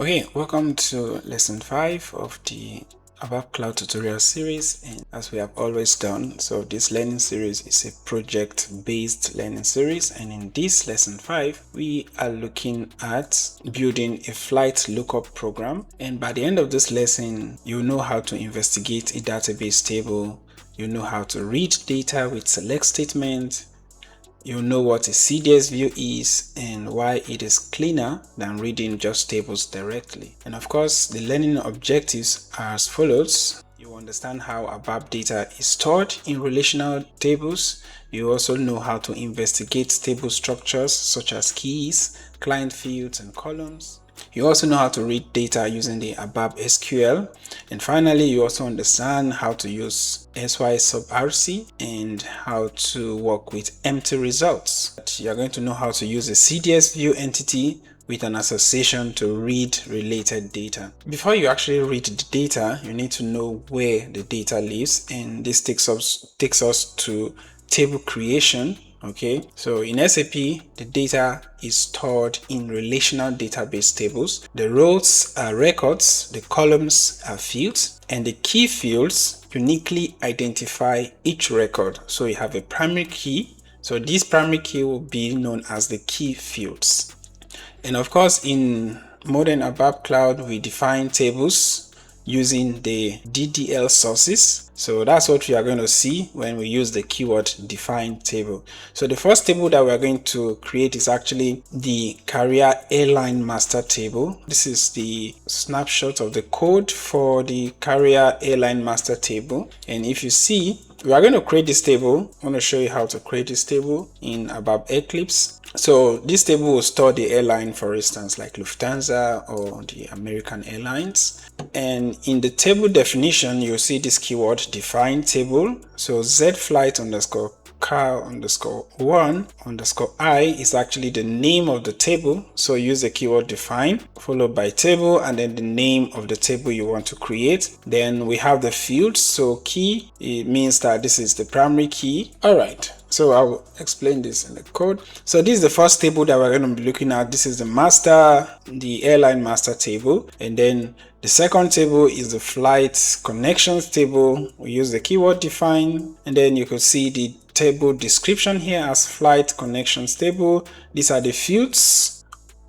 Okay, welcome to lesson 5 of the ABAP Cloud tutorial series, and as we have always done, so this learning series is a project-based learning series, and in this lesson 5 we are looking at building a flight lookup program. And by the end of this lesson, you know how to investigate a database table, you know how to read data with select statement, you know what a CDS view is and why it is cleaner than reading just tables directly. And of course, the learning objectives are as follows. You understand how ABAP data is stored in relational tables. You also know how to investigate table structures such as keys, client fields, and columns. You also know how to read data using the ABAP SQL. And finally, you also understand how to use sy-subrc and how to work with empty results. You're going to know how to use a CDS view entity with an association to read related data. Before you actually read the data, you need to know where the data lives, and this takes us to table creation. Okay, so in SAP, the data is stored in relational database tables. The rows are records, the columns are fields, and the key fields uniquely identify each record. So you have a primary key. So this primary key will be known as the key fields. And of course, in Modern ABAP Cloud, we define tables using the DDL sources. So that's what we are going to see when we use the keyword define table. So the first table that we are going to create is actually the carrier airline master table. This is the snapshot of the code for the carrier airline master table. And if you see, we are going to create this table. I'm going to show you how to create this table in ABAP Eclipse. So this table will store the airline, for instance, like Lufthansa or the American Airlines. And in the table definition, you'll see this keyword define table. So zflight underscore car underscore 1 underscore I is actually the name of the table. So use the keyword define followed by table and then the name of the table you want to create. Then we have the fields. So key, it means that this is the primary key. All right. So I will explain this in the code. So this is the first table that we're going to be looking at. This is the master, the airline master table. And then the second table is the flight connections table. We use the keyword define. And then you could see the table description here as flight connections table. These are the fields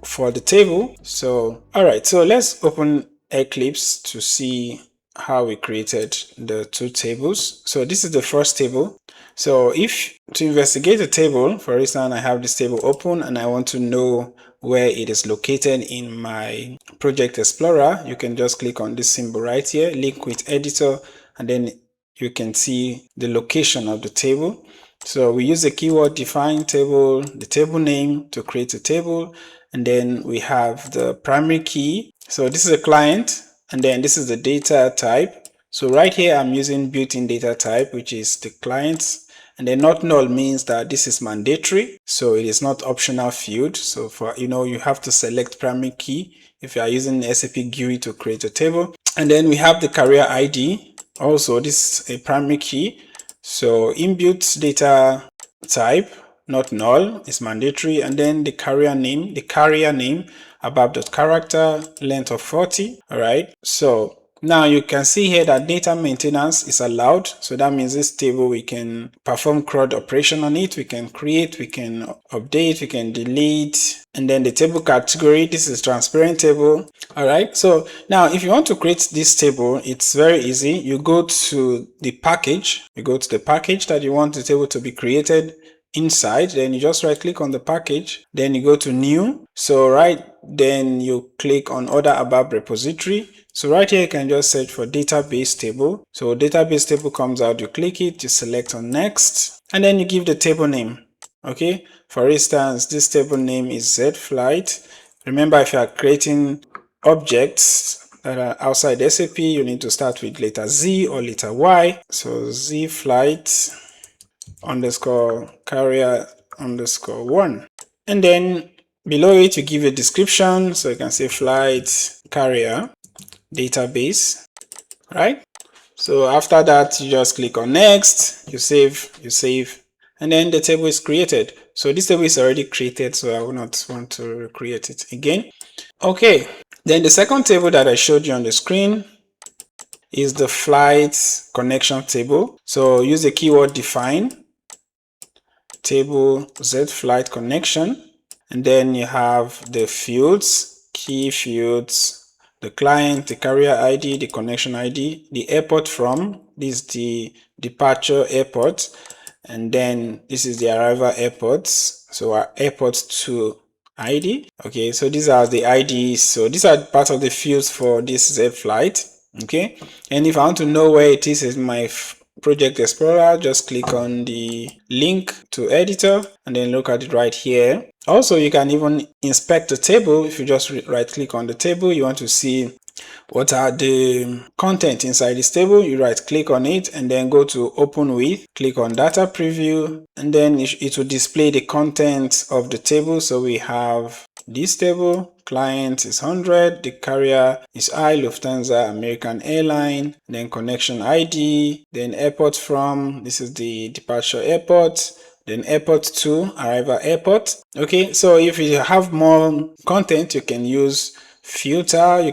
for the table. So, all right. So let's open Eclipse to see how we created the two tables. So this is the first table. So if to investigate a table, for instance, I have this table open and I want to know where it is located in my project explorer, you can just click on this symbol right here, link with editor, and then you can see the location of the table. So we use the keyword define table, the table name to create a table, and then we have the primary key. So this is a client, and then this is the data type. So right here I'm using built-in data type, which is the client. And then not null means that this is mandatory, so it is not optional field. So for you have to select primary key if you are using SAP GUI to create a table. And then we have the carrier ID. Also, this is a primary key. So inbuilt data type, not null, is mandatory. And then the carrier name, ABAP.character, length of 40. All right. So now you can see here that data maintenance is allowed. So that means this table, we can perform CRUD operation on it. We can create, we can update, we can delete. And then the table category, this is transparent table. All right. So now if you want to create this table, it's very easy. You go to the package, that you want the table to be created inside. Then you just right click on the package, then you go to new. So then you click on other ABAP repository. So right here you can just search for database table. So database table comes out, you click it, you select on next, and then you give the table name. Okay, for instance, this table name is zflight. Remember, if you are creating objects that are outside SAP, you need to start with letter Z or letter Y. So zflight underscore carrier underscore 1. And then below it, you give a description. So you can say flight carrier database, right? So after that, you just click on next, you save, and then the table is created. So this table is already created, so I will not want to create it again. Okay, then the second table that I showed you on the screen is the flight connection table. So use the keyword define table z flight connection, and then you have the fields, key fields, the client, the carrier ID, the connection ID, the airport from, this is the departure airport, and then this is the arrival airports, so our airport to ID. Okay, so these are the IDs, so these are part of the fields for this Z flight. Okay, and if I want to know where it is in my Project Explorer, just click on the link to editor and then look at it right here. Also, you can even inspect the table. If you just right click on the table, you want to see what are the content inside this table, you right click on it and then go to open with, click on data preview, and then it will display the content of the table. So we have this table, client is 100, the carrier is Lufthansa, American Airline, then connection ID, then airport from, this is the departure airport, then airport to, arrival airport. Okay, so if you have more content, you can use filter, you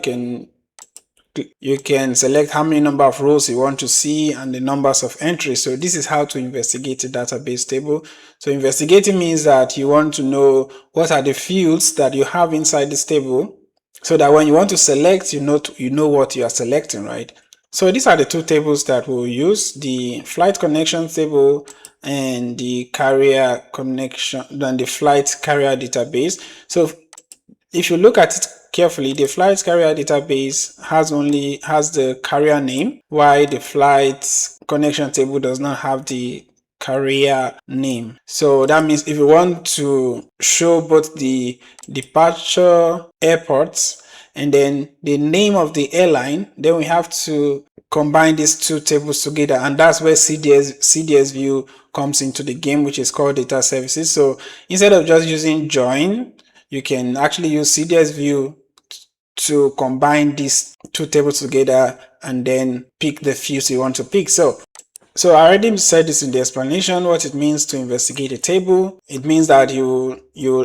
can select how many number of rows you want to see and the numbers of entries. So this is how to investigate a database table. So investigating means that you want to know what are the fields that you have inside this table, so that when you want to select, you know what you are selecting, right? So these are the two tables that we'll use, the flight connection table and the carrier connection, then the flight carrier database. So if you look at it carefully, the flight carrier database has the carrier name, while the flight connection table does not have the carrier name. So that means if you want to show both the departure airports and then the name of the airline, then we have to combine these two tables together, and that's where CDS view comes into the game, which is called data services. So instead of just using join, you can actually use CDS view to combine these two tables together and then pick the fields you want to pick. So I already said this in the explanation, what it means to investigate a table. It means that you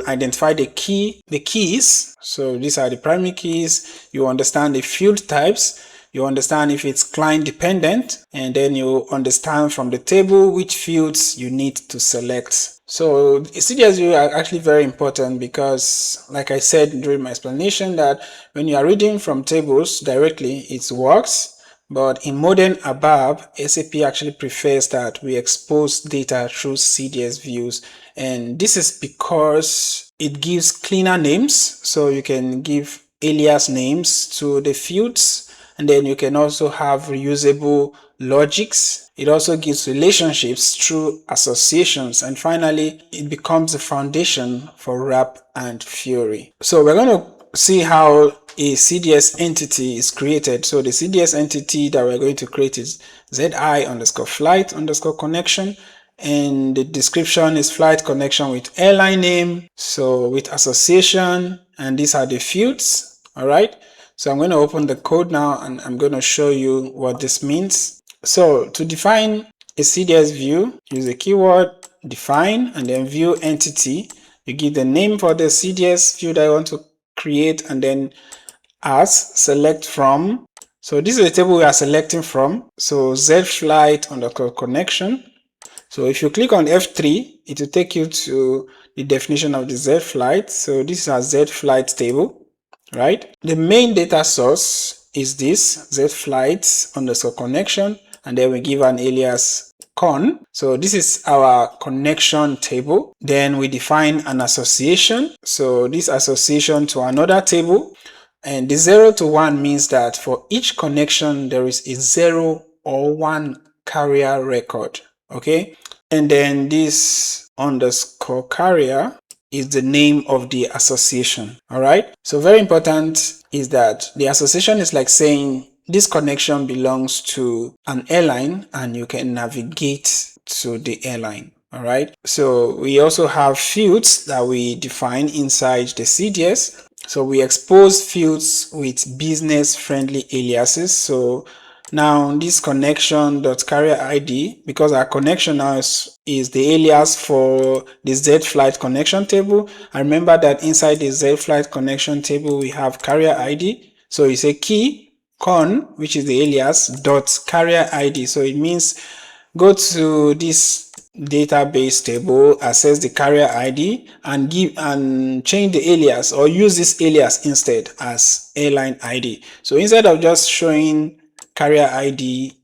identify the keys. So these are the primary keys. You understand the field types. You understand if it's client dependent, and then you understand from the table which fields you need to select. So CDS view are actually very important because, like I said during my explanation, that when you are reading from tables directly, it works. But in modern ABAP, SAP actually prefers that we expose data through CDS views. And this is because it gives cleaner names. So you can give alias names to the fields, and then you can also have reusable logics. It also gives relationships through associations, and finally it becomes the foundation for RAP and Fiori. So we're going to see how a CDS entity is created. So the CDS entity that we're going to create is zi_flight_connection, and the description is flight connection with airline name, so with association, and these are the fields. All right, so I'm going to open the code now and I'm going to show you what this means. So to define a CDS view, use the keyword define and then view entity. You give the name for the CDS view that you want to create, and then as select from. So this is the table we are selecting from. So zflight_connection. So if you click on F3, it will take you to the definition of the Z flight. So this is our Z flight table, right? The main data source is this zflight_connection, and then we give an alias con. So this is our connection table. Then we define an association. So this association to another table, and the 0 to 1 means that for each connection there is a 0 or 1 carrier record. Okay, and then this underscore carrier is the name of the association. All right, so very important is that the association is like saying this connection belongs to an airline and you can navigate to the airline. All right, so we also have fields that we define inside the CDS. So we expose fields with business friendly aliases. So Now this connection.carrier ID, because our connection now is the alias for the Z-Flight connection table. And remember that inside the Z-Flight connection table, we have carrier ID. So it's a key con, which is the alias, dot carrier ID. So it means go to this database table, access the carrier ID, and change the alias, or use this alias instead as airline ID. So instead of just showing carrier ID,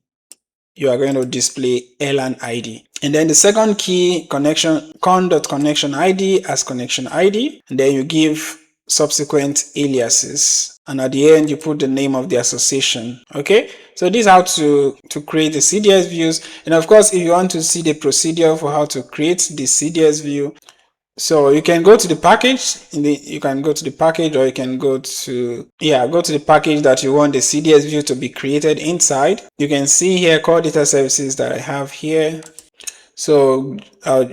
you are going to display airline ID. And then the second key, con.connection ID as connection ID, and then you give subsequent aliases, and at the end you put the name of the association. Okay, so this is how to create the CDS views. And of course, if you want to see the procedure for how to create the CDS view, so you can go to the package, you can go to the package, or you can go to the package that you want the CDS view to be created inside. You can see here core data services that I have here. So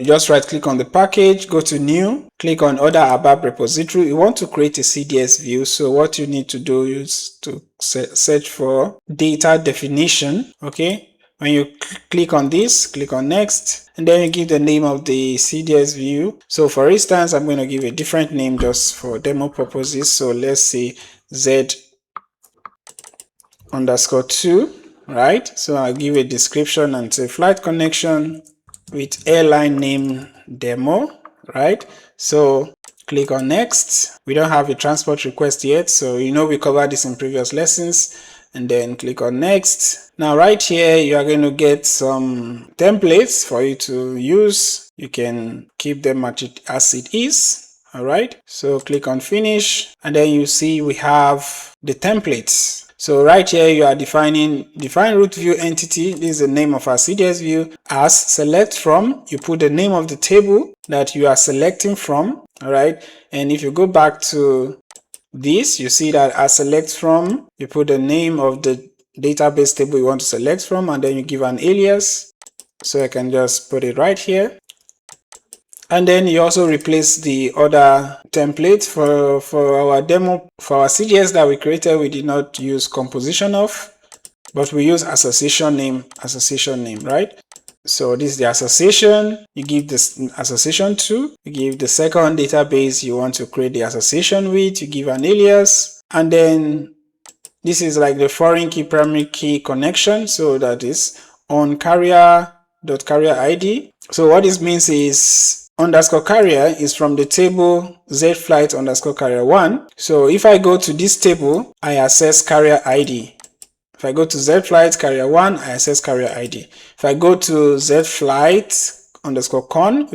just right click on the package, go to new, click on other ABAP repository. You want to create a CDS view. So what you need to do is to search for data definition. Okay. When you click on this, click on next, and then you give the name of the CDS view. So for instance, I'm going to give a different name just for demo purposes. So let's say Z_2, right? So I'll give a description and say flight connection with airline name demo, right? So click on next. We don't have a transport request yet, so we covered this in previous lessons. And then click on next. Now right here, you are going to get some templates for you to use. You can keep them as it is. All right. So click on finish, and then you see we have the templates. So right here, you are define root view entity. This is the name of our CDS view. As select from, you put the name of the table that you are selecting from. All right. And if you go back to this, you see that as select from, you put the name of the database table you want to select from, and then you give an alias. So I can just put it right here. And then you also replace the other template for our demo. For our CDS that we created, we did not use composition of, but we use association name, right? So this is the association. You give this association to, you give the second database you want to create the association with, you give an alias, and then this is like the foreign key primary key connection. So that is on carrier.carrier ID. So what this means is _carrier is from the table Z-Flight _carrier 1. So if I go to this table, I access carrier ID. If I go to Z-Flight carrier 1, I access carrier ID. If I go to Z-Flight _con,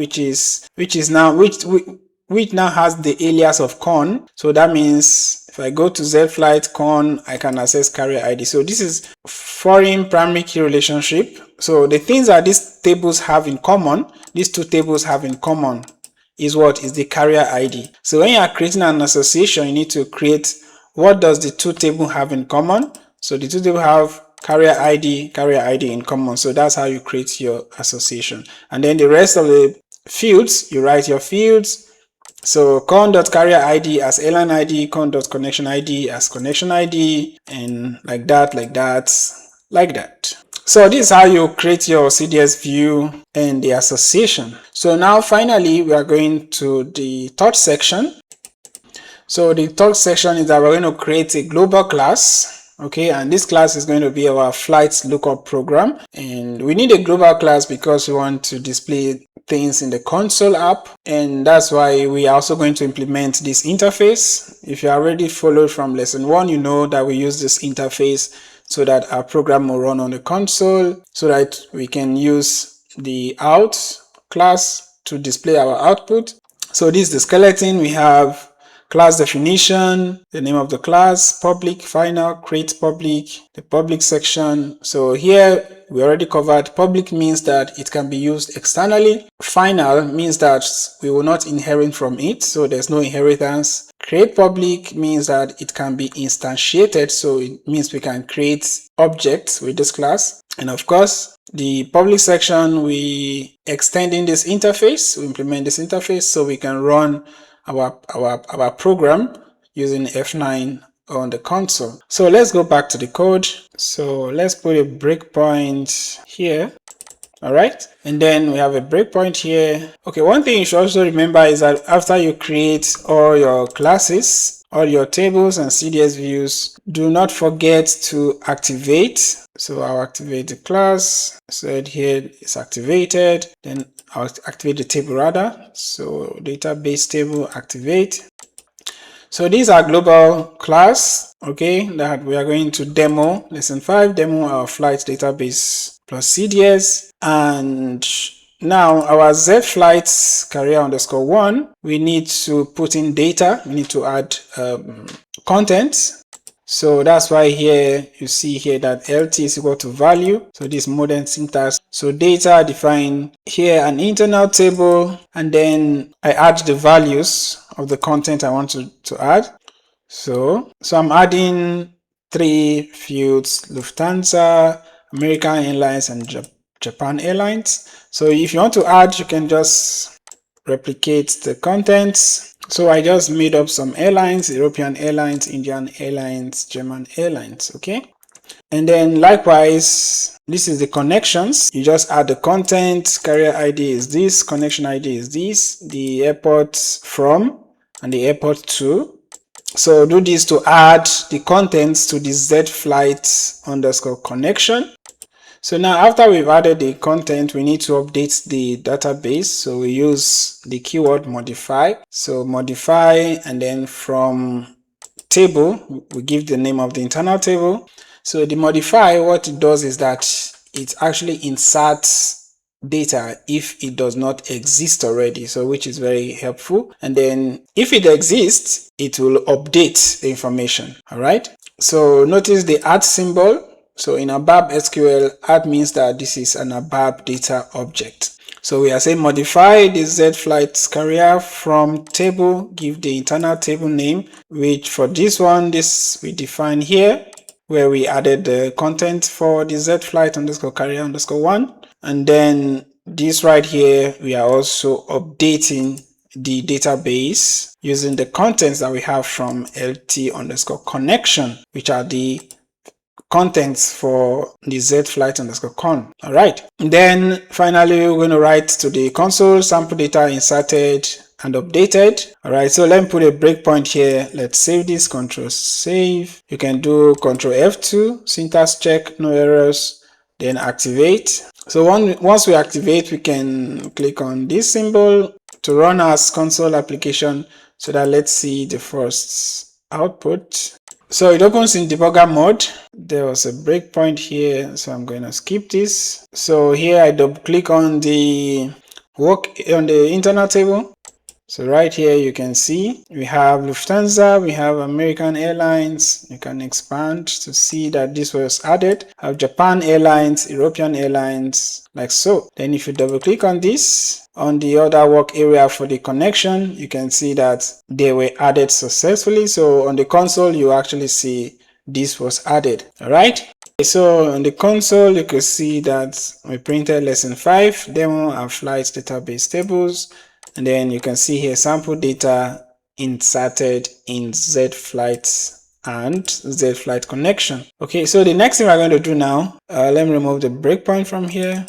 which now has the alias of con, so that means if I go to Z-Flight con, I can access carrier ID. So this is foreign primary key relationship. So the things that these tables have in common, these two tables have in common, is what is the carrier ID. So when you are creating an association, you need to create what does the two tables have in common. So the two tables have carrier ID in common. So that's how you create your association. And then the rest of the fields, you write your fields. So con.carrier ID as airline ID, con.connection ID as connection ID, and like that. So this is how you create your CDS view and the association. So now finally, we are going to the third section. So the third section is that we're going to create a global class. Okay, and this class is going to be our Flight Lookup program. And we need a global class because we want to display things in the console app. And that's why we are also going to implement this interface. If you already followed from lesson 1, you know that we use this interface so that our program will run on the console, so that we can use the out class to display our output. So this is the skeleton. We have class definition, the name of the class, public, final, create public, the public section. So here we already covered public means that it can be used externally. Final means that we will not inherit from it, so there's no inheritance. Create public means that it can be instantiated, so it means we can create objects with this class. And of course, the public section, we extending this interface, we implement this interface so we can run our program using F9 on the console. So let's go back to the code. So let's put a breakpoint here. All right, and then we have a breakpoint here. Okay, one thing you should also remember is that after you create all your classes, all your tables and CDS views, do not forget to activate. So I'll activate the class. So here it's activated. Then I'll activate the table rather. So database table activate. So these are global class, okay, that we are going to demo. Lesson 5, demo our flight database plus CDS. And now our Z flights carrier underscore 1, we need to put in data. We need to add content. So that's why here you see here that LT is equal to value. So this modern syntax. So data define here an internal table, and then I add the values of the content I want to add. So I'm adding 3 fields: Lufthansa, American Airlines, and Japan Airlines. So if you want to add, you can just replicate the contents. So I just made up some airlines: European Airlines, Indian Airlines, German Airlines, okay? And then likewise, this is the connections. You just add the content. Carrier ID is this, connection ID is this, the airport from and the airport to. So do this to add the contents to the Z flight underscore connection. So now after we've added the content, we need to update the database. So we use the keyword modify. So modify, and then from table, we give the name of the internal table. So the modify, what it does is that it actually inserts data if it does not exist already, so which is very helpful. And then if it exists, it will update the information. All right. So notice the add symbol. So in ABAP SQL, add means that this is an ABAP data object. So we are saying modify the Z flight carrier from table, give the internal table name, which for this one, this we define here, where we added the content for the Z flight underscore carrier underscore 1. And then this right here, we are also updating the database using the contents that we have from LT underscore connection, which are the contents for the Z flight underscore con. All right. And then finally, we're going to write to the console, sample data inserted and updated. All right. So let me put a breakpoint here. Let's save this, control save. You can do control F2, syntax check, no errors, then activate. So once we activate, we can click on this symbol to run as console application, so that let's see the first output. So it opens in debugger mode. There was a breakpoint here, so I'm going to skip this. So here I double click on the internal table. So right here you can see we have Lufthansa, we have American Airlines. You can expand to see that this was added. I have Japan Airlines, European Airlines, like so. Then if you double click on this, on the other work area for the connection, you can see that they were added successfully. So on the console, you actually see this was added. All right. So on the console, you can see that we printed lesson 5, demo and flight database tables. And then you can see here sample data inserted in Z flight and Z flight connection. Okay, so the next thing we're going to do now, let me remove the breakpoint from here.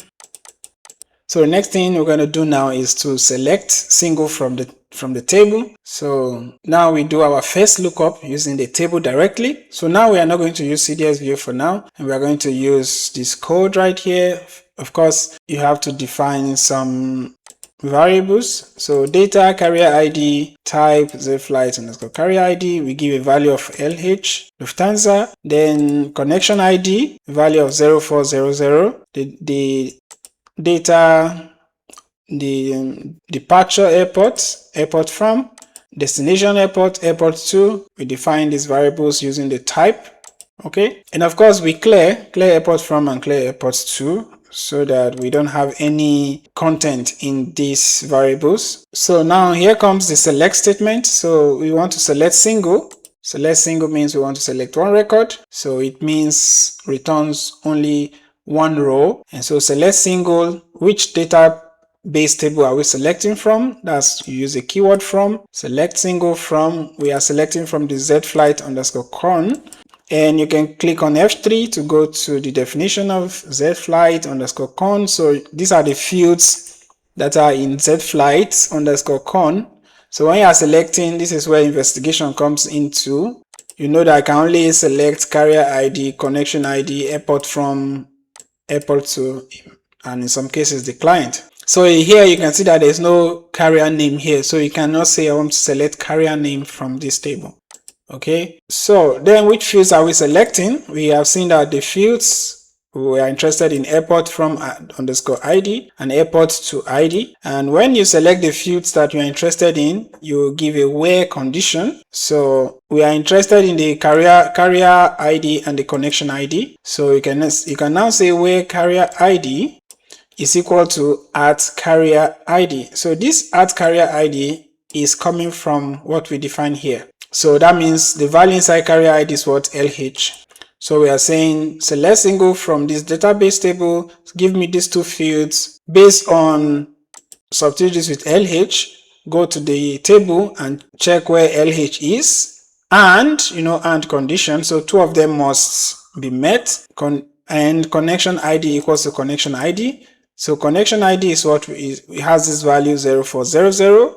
So the next thing we're going to do now is to select single from the table. So now we do our first lookup using the table directly. So now we are not going to use CDS view for now, and we are going to use this code right here. Of course, you have to define some variables. So data, carrier ID, type, Z flight underscore carrier ID. We give a value of LH, Lufthansa. Then connection ID, value of 0400. The data, the departure airport from, destination airport to. We define these variables using the type. Okay. And of course, we clear airport from and clear airport to, so that we don't have any content in these variables. So now here comes the select statement. So we want to select single. Select single means we want to select one record. So it means returns only one row. And so select single, which data base table are we selecting from? That's, you use a keyword from, select single from, we are selecting from the zflight_con, and you can click on F3 to go to the definition of zflight_con. So these are the fields that are in zflight_con. So when you are selecting, this is where investigation comes into. You know that I can only select carrier ID, connection ID, airport from, airport to, and in some cases the client. So here you can see that there's no carrier name here. So you cannot say I want to select carrier name from this table. Okay, so then which fields are we selecting? We have seen that the fields, we are interested in airport from _ID and airport to ID. And when you select the fields that you are interested in, you give a where condition. So we are interested in the carrier ID and the connection ID. So you can now say where carrier ID is equal to @carrier ID. So this @carrier ID is coming from what we define here. So that means the value inside carrier ID is what? LH. So we are saying select single from this database table, give me these two fields. Based on substitute this with LH, go to the table and check where LH is, and and condition. So two of them must be met, and connection ID equals to connection ID. So connection ID is what it has this value 0400.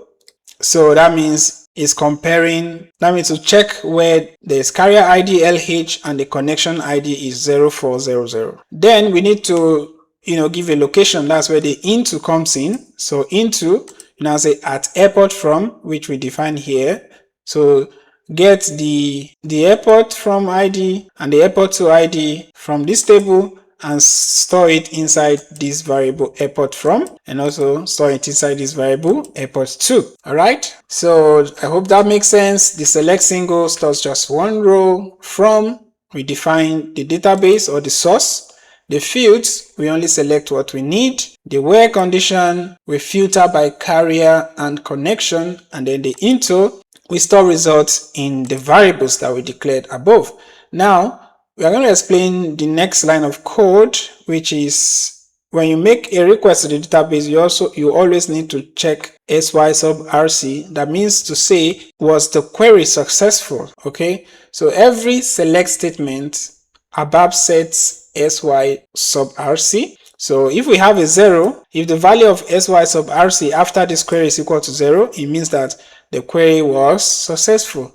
So that means it's comparing, that means to check where there's carrier ID LH and the connection ID is 0400. Then we need to give a location. That's where the into comes in. So into, now say at airport from, which we define here. So get the airport from ID and the airport to ID from this table and store it inside this variable airport from, and also store it inside this variable airport to. All right, so I hope that makes sense. The select single stores just one row. From, we define the database or the source. The fields, we only select what we need. The where condition, we filter by carrier and connection, and then the into, we store results in the variables that we declared above. Now we are going to explain the next line of code, which is when you make a request to the database, you always need to check sy-subrc. That means to say, was the query successful? Okay, so every select statement ABAP sets sy-subrc. So if we have a 0, if the value of sy-subrc after this query is equal to 0, it means that the query was successful.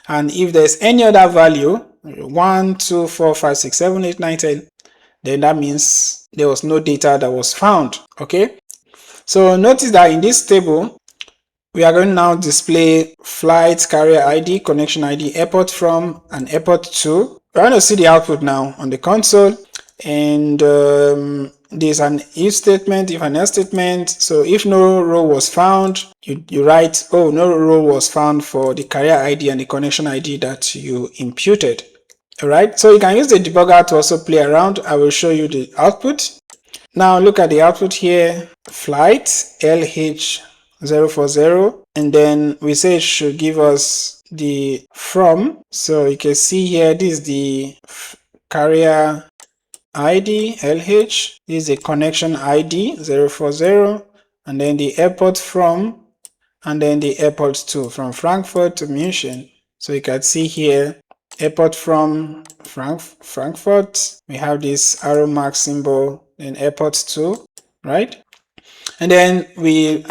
And if there's any other value, 1, 2, 4, 5, 6, 7, 8, 9, 10, then that means there was no data that was found. Okay, so notice that in this table we are going to now display flight, carrier ID, connection ID, airport from, and airport to. We're going to see the output now on the console, and there's an if statement, if an else statement. So if no row was found, you write, oh, no row was found for the carrier ID and the connection ID that you imputed. All right, so you can use the debugger to also play around. I will show you the output. Now look at the output here, flight LH040, and then we say it should give us the from. So you can see here, this is the carrier ID LH, this is the connection ID 040, and then the airport from, and then the airport to, from Frankfurt to München. So you can see here, airport from Frankfurt, we have this arrow mark symbol, then airport to, right? And then we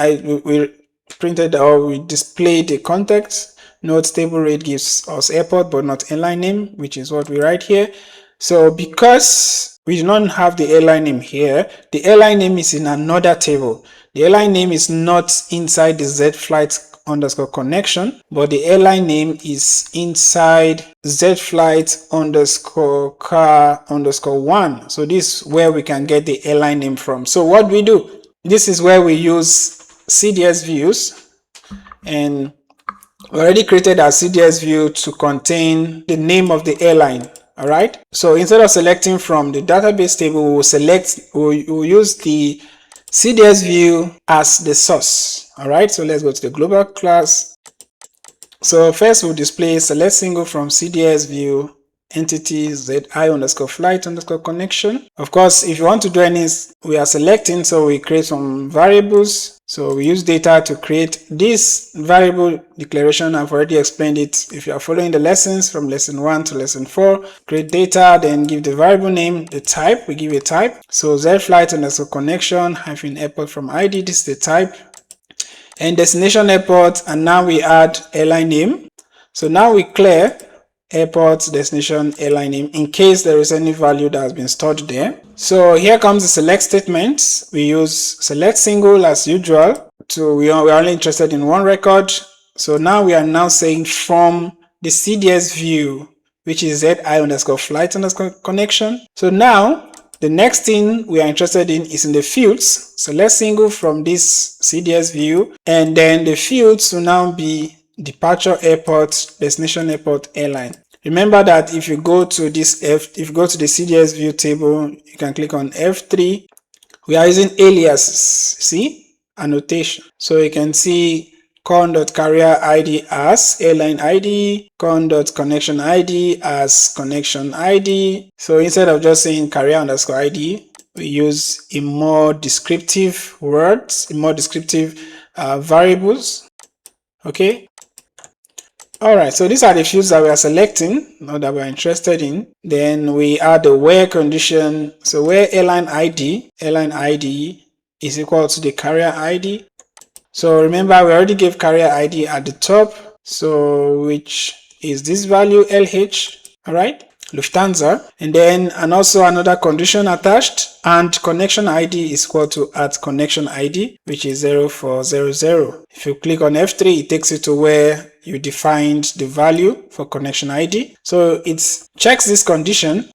printed, or we displayed the context. Note table rate gives us airport but not airline name, which is what we write here. So because we do not have the airline name here, the airline name is in another table. The airline name is not inside the zflight_connection, but the airline name is inside zflight_car_1. So this is where we can get the airline name from. So what we do, this is where we use CDS views, and we already created our CDS view to contain the name of the airline. All right, so instead of selecting from the database table, we'll use the CDS view as the source. All right, so let's go to the global class. So first we'll display select single from CDS view entity zi_flight_connection. Of course, if you want to do any, we are selecting, so we create some variables. So we use data to create this variable declaration. I've already explained it. If you are following the lessons from lesson 1 to lesson 4, create data, then give the variable name, the type, we give a type. So zi_flight_connection-airport from ID, this is the type, and destination airport, and now we add airline name. So now we clear airport destination airline name in case there is any value that has been stored there. So here comes the select statement. We use select single as usual. We are only interested in one record. So now we are now saying from the CDS view, which is zi_flight_connection. So now the next thing we are interested in is in the fields. Select single from this CDS view, and then the fields will now be departure airport, destination airport, airline. Remember that if you go to this if you go to the CDS view table, you can click on F3. We are using aliases, see, annotation. So you can see con.carrier ID as airline ID, con.connection ID as connection ID. So instead of just saying carrier_ID, we use a more descriptive words, more descriptive variables. Okay. Alright, so these are the fields that we are selecting, or that we are interested in. Then we add the where condition. So where airline ID is equal to the carrier ID. So remember, we already gave carrier ID at the top, so which is this value LH, alright, Lufthansa, and also another condition attached, and connection ID is equal to @connection ID, which is 0400. If you click on F3, it takes you to where you defined the value for connection ID. So it checks this condition,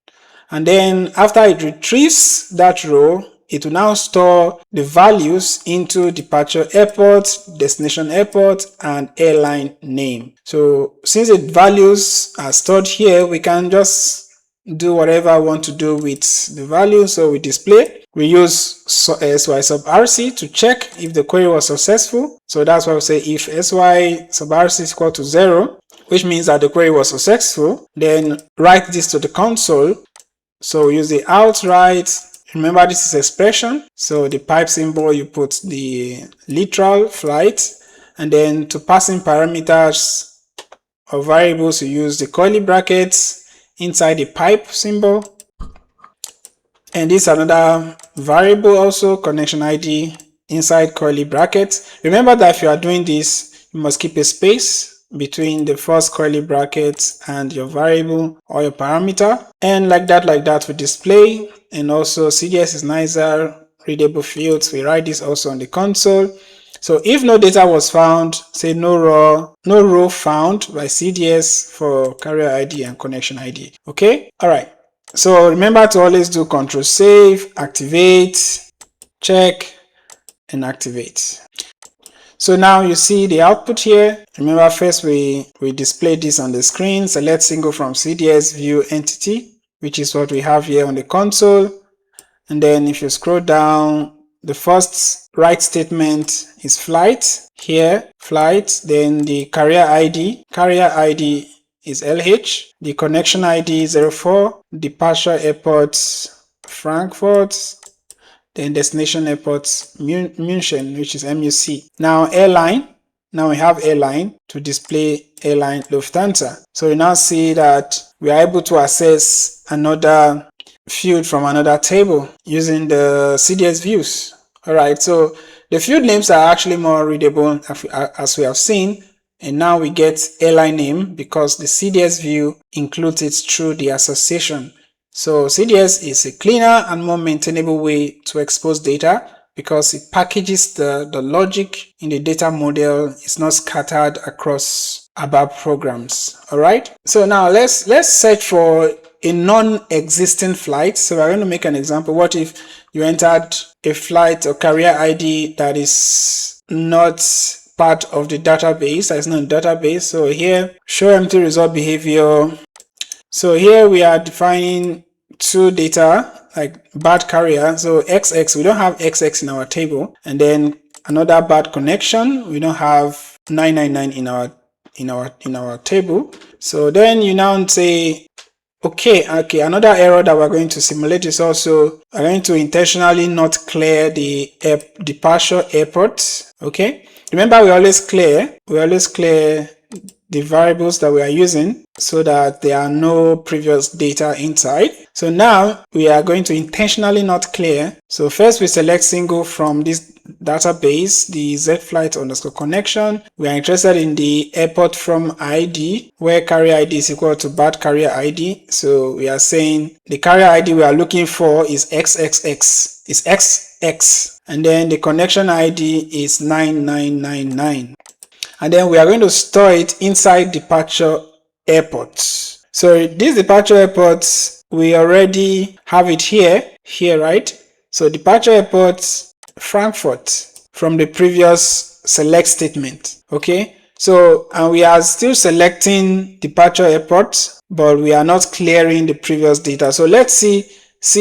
and then after it retrieves that row, it will now store the values into departure airport, destination airport, and airline name. So since the values are stored here, we can just do whatever we want to do with the value. So we display. We use sy-subrc to check if the query was successful. So that's why we say if sy-subrc is equal to 0, which means that the query was successful, then write this to the console. So we use the outright. Remember, this is expression. So the pipe symbol, you put the literal flight, and then to pass in parameters or variables, you use the curly brackets inside the pipe symbol. And this is another variable also, connection ID inside curly brackets. Remember that if you are doing this, you must keep a space between the first curly bracket and your variable or your parameter, and like that we display. And also CDS is nicer, readable fields, we write this also on the console. So if no data was found, say no row found by CDS for carrier ID and connection ID. Okay, all right. So remember to always do Control Save, activate, check, and activate. So now you see the output here. Remember, first we display this on the screen. Select single from CDS view entity, which is what we have here on the console. And then if you scroll down, the first write statement is flight. Here, flight. Then the carrier ID is LH. The connection ID is 04. Departure airport Frankfurt. Then destination airport München, which is MUC. Now airline. Now we have airline to display airline Lufthansa. So you now see that we are able to access another field from another table using the CDS views. Alright, so the field names are actually more readable as we have seen, and now we get airline name because the CDS view includes it through the association. So CDS is a cleaner and more maintainable way to expose data because it packages the logic in the data model. It's not scattered across ABAP programs. Alright, so now let's search for a non-existing flight. So we're going to make an example. What if you entered a flight or carrier ID that is not part of the database, that is not in the database? So here, show empty result behavior. So here we are defining two data like bad carrier. So XX, we don't have XX in our table, and then another bad connection, we don't have 999 in our table. So then you now say Okay, another error that we're going to simulate is also we're going to intentionally not clear the departure airport. Okay, remember we always clear the variables that we are using so that there are no previous data inside. So now we are going to intentionally not clear. So first we select single from this database, the zflight_connection. We are interested in the airport from ID, where carrier ID is equal to bad carrier ID. So we are saying the carrier ID we are looking for is XXX, is XX, and then the connection ID is 9999. And then we are going to store it inside departure airports. So this departure airports, we already have it here, right? So departure airports Frankfurt from the previous select statement. Okay, so and we are still selecting departure airports, but we are not clearing the previous data. So let's see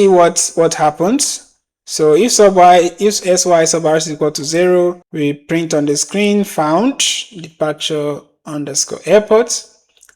what happens. So if sy-subrc is equal to 0, we print on the screen found departure_airport.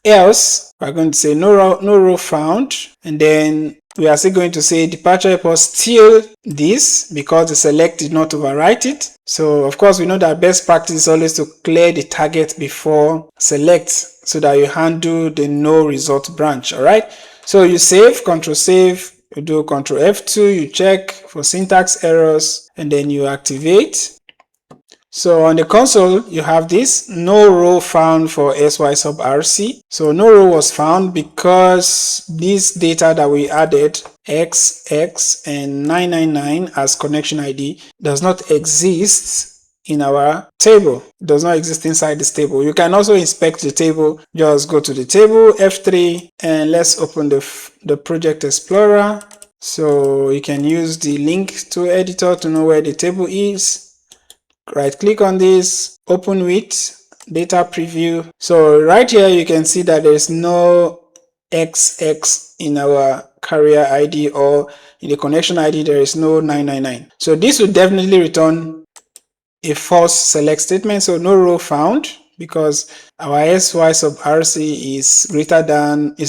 Else, we're going to say no row found, and then we are still going to say departure airport still this because the select did not overwrite it. So of course we know that best practice is always to clear the target before select so that you handle the no result branch. All right, so you save, control save. You do Ctrl F2, you check for syntax errors, and then you activate. So on the console, you have this no row found for sy-subrc. So no row was found because this data that we added, XX and 999 as connection ID, does not exist in our table. It does not exist inside this table. You can also inspect the table. Just go to the table, F3, and let's open the project explorer. So you can use the link to editor to know where the table is. Right click on this, open with data preview. So right here you can see that there is no XX in our carrier ID, or in the connection ID there is no 999. So this will definitely return a false select statement, so no row found, because our sy-subrc is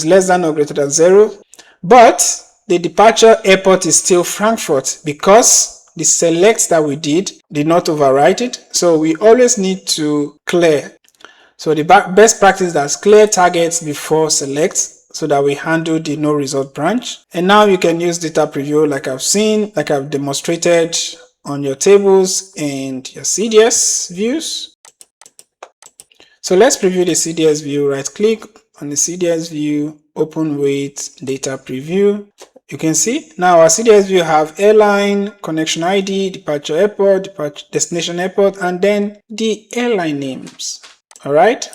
less than or greater than 0. But the departure airport is still Frankfurt because the select that we did not overwrite it. So we always need to clear. So the best practice is clear targets before select so that we handle the no result branch. And now you can use data preview like I've demonstrated on your tables and your CDS views. So let's preview the CDS view. Right click on the CDS view, open with data preview. You can see now our CDS view have airline, connection ID, departure airport, destination airport, and then the airline names. Alright,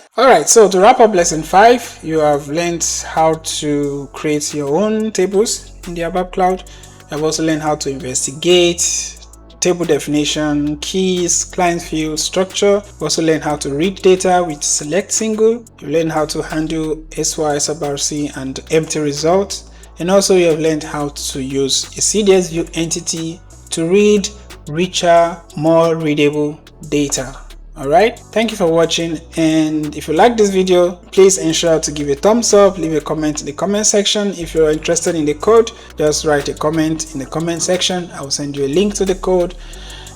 so to wrap up lesson 5, you have learned how to create your own tables in the ABAP Cloud. You have also learned how to investigate table definition, keys, client field, structure. You also learn how to read data with select single. You learn how to handle sy-subrc and empty results. And also you have learned how to use a CDS view entity to read richer, more readable data. Alright, thank you for watching, and if you like this video, please ensure to give a thumbs up, leave a comment in the comment section. If you're interested in the code, just write a comment in the comment section. I will send you a link to the code,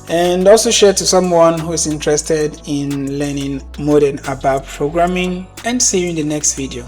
and also share to someone who is interested in learning modern ABAP programming, and see you in the next video.